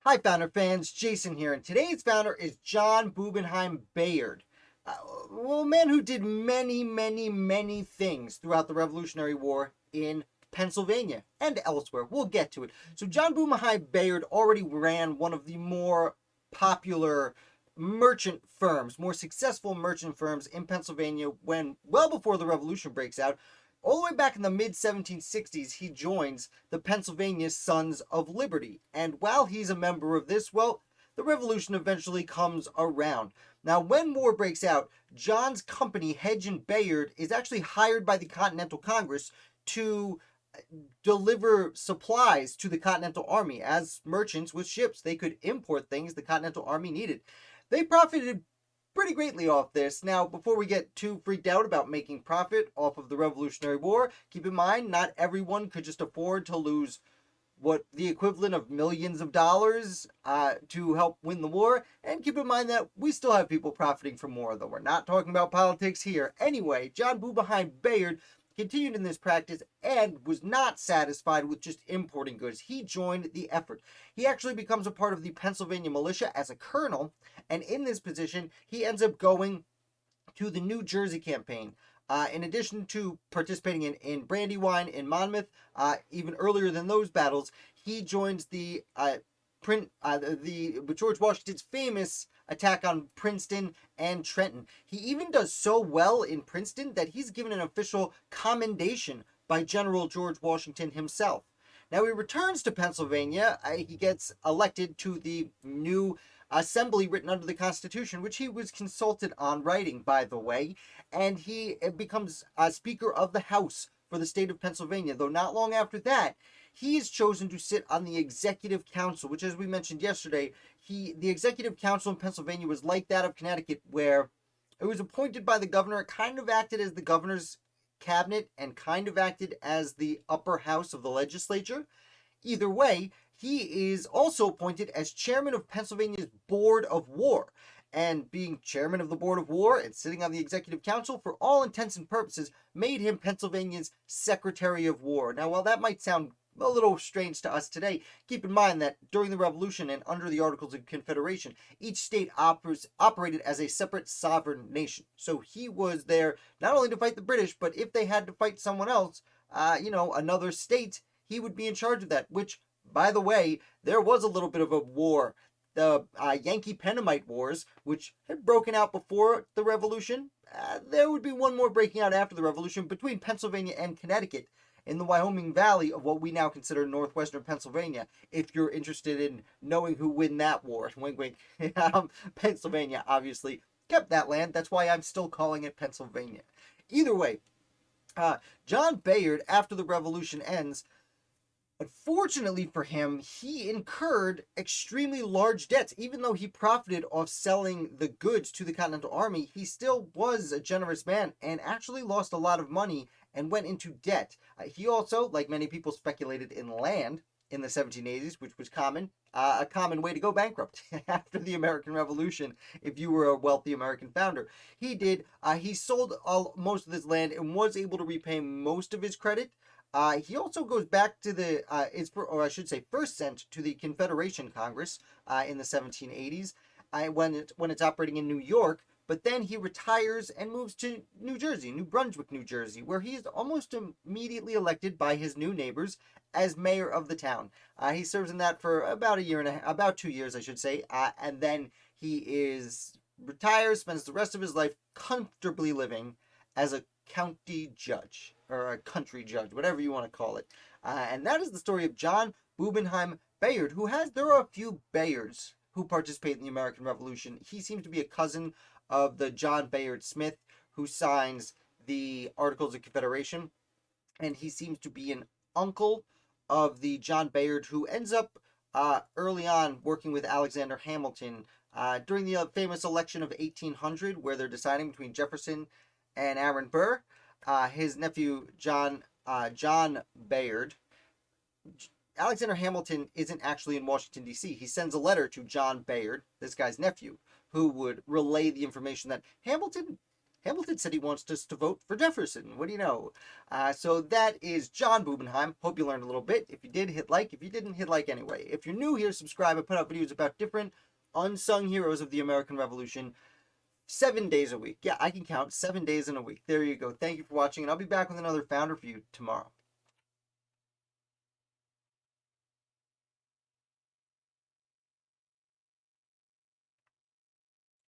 Hi, Founder fans. Jason here, and today's founder is John Bubenheim Bayard. A man who did many things throughout the Revolutionary War in Pennsylvania and elsewhere. We'll get to it. So, John Bubenheim Bayard already ran one of the more popular merchant firms, more successful merchant firms in Pennsylvania when, well before the Revolution breaks out. All the way back in the mid 1760s, he joins the Pennsylvania Sons of Liberty. And while he's a member of this, well, the revolution eventually comes around. Now, when war breaks out, John's company, Hedge and Bayard, is actually hired by the Continental Congress to deliver supplies to the Continental Army. As merchants with ships, they could import things the Continental Army needed. They profited pretty greatly off this. Now, before we get too freaked out about making profit off of the Revolutionary War, keep in mind not everyone could just afford to lose what the equivalent of millions of dollars to help win the war. And keep in mind that we still have people profiting from war, though we're not talking about politics here. Anyway, John Bubenheim Bayard continued in this practice and was not satisfied with just importing goods. He joined the effort. He actually becomes a part of the Pennsylvania militia as a colonel, and in this position, he ends up going to the New Jersey campaign. In addition to participating in Brandywine in Monmouth, even earlier than those battles, he joins the George Washington's famous attack on Princeton and Trenton. He even does so well in Princeton that he's given an official commendation by General George Washington himself. Now he returns to Pennsylvania. He gets elected to the new assembly written under the Constitution, which he was consulted on writing, by the way, and he becomes Speaker of the House for the state of Pennsylvania. Though not long after that, he is chosen to sit on the Executive Council, which, as we mentioned yesterday, the Executive Council in Pennsylvania was like that of Connecticut, where it was appointed by the governor. It kind of acted as the governor's cabinet and kind of acted as the upper house of the legislature. Either way, he is also appointed as chairman of Pennsylvania's Board of War. And being chairman of the Board of War and sitting on the Executive Council, for all intents and purposes, made him Pennsylvania's Secretary of War. Now, while that might sound a little strange to us today, keep in mind that during the Revolution and under the Articles of Confederation, each state operated as a separate sovereign nation. So he was there not only to fight the British, but if they had to fight someone else, another state, he would be in charge of that, which, by the way, there was a little bit of a war. The Yankee Pennamite Wars, which had broken out before the Revolution. There would be one more breaking out after the Revolution between Pennsylvania and Connecticut in the Wyoming Valley of what we now consider northwestern Pennsylvania, if you're interested in knowing who won that war. Wink, wink. Pennsylvania, obviously, kept that land. That's why I'm still calling it Pennsylvania. Either way, John Bayard, after the Revolution ends, unfortunately for him, he incurred extremely large debts. Even though he profited off selling the goods to the Continental Army, he still was a generous man and actually lost a lot of money and went into debt. He also, like many people, speculated in land in the 1780s, which was a common way to go bankrupt after the American Revolution if you were a wealthy American founder. He sold most of his land and was able to repay most of his credit. He also goes back to first sent to the Confederation Congress in the 1780s when it's operating in New York. But then he retires and moves to New Jersey, New Brunswick, New Jersey, where he is almost immediately elected by his new neighbors as mayor of the town. He serves in that for about about 2 years, I should say, and then retires, spends the rest of his life comfortably living as a county judge or a country judge, whatever you want to call it. And that is the story of John Bubenheim Bayard, there are a few Bayards who participate in the American Revolution. He seems to be a cousin of the John Bayard Smith who signs the Articles of Confederation, and he seems to be an uncle of the John Bayard who ends up early on working with Alexander Hamilton during the famous election of 1800, where they're deciding between Jefferson and Aaron Burr. His nephew John Bayard. Alexander Hamilton isn't actually in Washington, D.C. He sends a letter to John Bayard, this guy's nephew, who would relay the information that Hamilton Hamilton said he wants us to vote for Jefferson. What do you know? So that is John Bubenheim. Hope you learned a little bit. If you did, hit like. If you didn't, hit like anyway. If you're new here, subscribe. I put out videos about different unsung heroes of the American Revolution 7 days a week. Yeah, I can count 7 days in a week. There you go. Thank you for watching, and I'll be back with another Founder for you tomorrow.